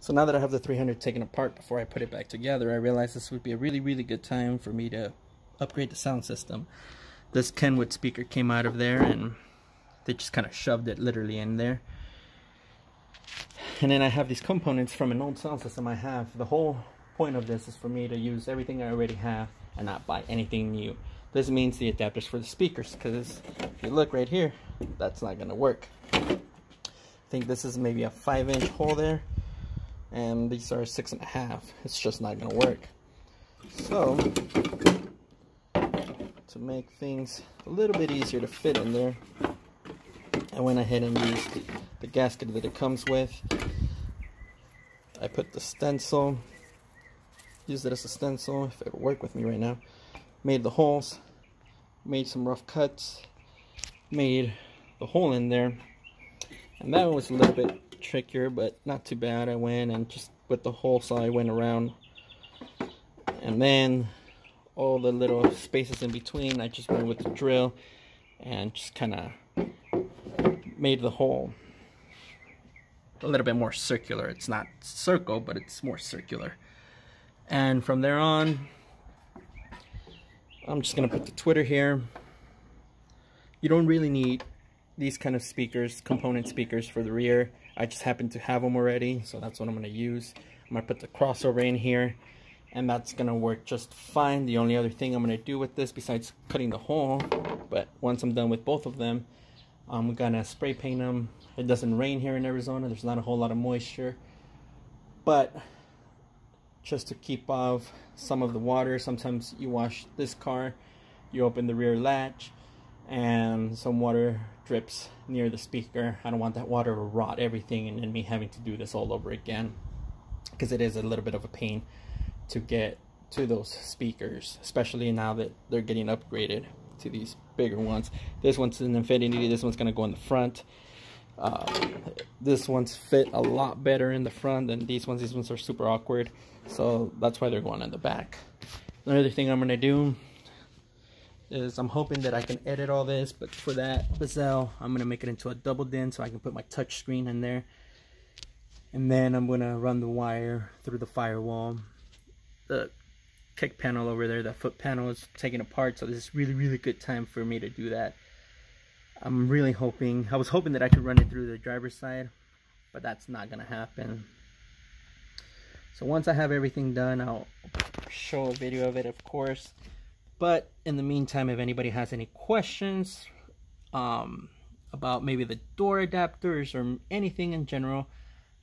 So now that I have the 300 taken apart before I put it back together, I realized this would be a really good time for me to upgrade the sound system. This Kenwood speaker came out of there and they just kind of shoved it literally in there. And then I have these components from an old sound system I have. The whole point of this is for me to use everything I already have and not buy anything new. This means the adapters for the speakers, because if you look right here, that's not going to work. I think this is maybe a 5-inch hole there, and these are 6.5. It's just not going to work. So to make things a little bit easier to fit in there, I went ahead and used the gasket that it comes with. I put the stencil, used it as a stencil if it would work with me right now. Made the holes, made some rough cuts, made the hole in there, and that one was a little bit trickier, but not too bad. I went and just with the hole saw I went around, and then all the little spaces in between I just went with the drill and just kind of made the hole a little bit more circular. It's not circle, but it's more circular. And from there on, I'm just gonna put the tweeter here. You don't really need these kind of speakers, component speakers for the rear. I just happen to have them already, so that's what I'm gonna use. I'm gonna put the crossover in here, and that's gonna work just fine. The only other thing I'm gonna do with this, besides cutting the hole, but once I'm done with both of them, I'm gonna spray paint them. It doesn't rain here in Arizona. There's not a whole lot of moisture, but just to keep off some of the water. Sometimes you wash this car, you open the rear latch, and some water drips near the speaker. I don't want that water to rot everything and then me having to do this all over again, because it is a little bit of a pain to get to those speakers, especially now that they're getting upgraded to these bigger ones. This one's an infinity. This one's gonna go in the front. This one's fit a lot better in the front than these ones. These ones are super awkward, so that's why they're going in the back. Another thing I'm gonna do is I'm hoping that I can edit all this, but for that bezel, I'm gonna make it into a double din so I can put my touch screen in there, and then I'm gonna run the wire through the firewall. The kick panel over there, the foot panel, is taken apart, so this is really good time for me to do that. I'm really hoping, I was hoping that I could run it through the driver's side, but that's not gonna happen. So once I have everything done, I'll show a video of it, of course. But in the meantime, if anybody has any questions about maybe the door adapters or anything in general,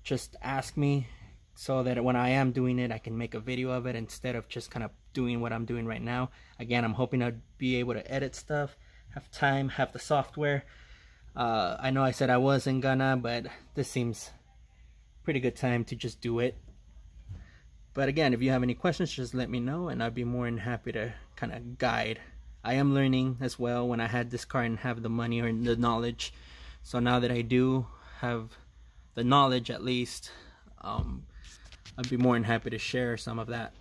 just ask me, so that when I am doing it, I can make a video of it instead of just kind of doing what I'm doing right now. Again, I'm hoping I'd be able to edit stuff, have time, have the software. I know I said I wasn't gonna, but this seems pretty good time to just do it. But again, if you have any questions, just let me know and I'd be more than happy to kind of guide. I am learning as well. When I had this car, I didn't have the money or the knowledge. So now that I do have the knowledge, at least, I'd be more than happy to share some of that.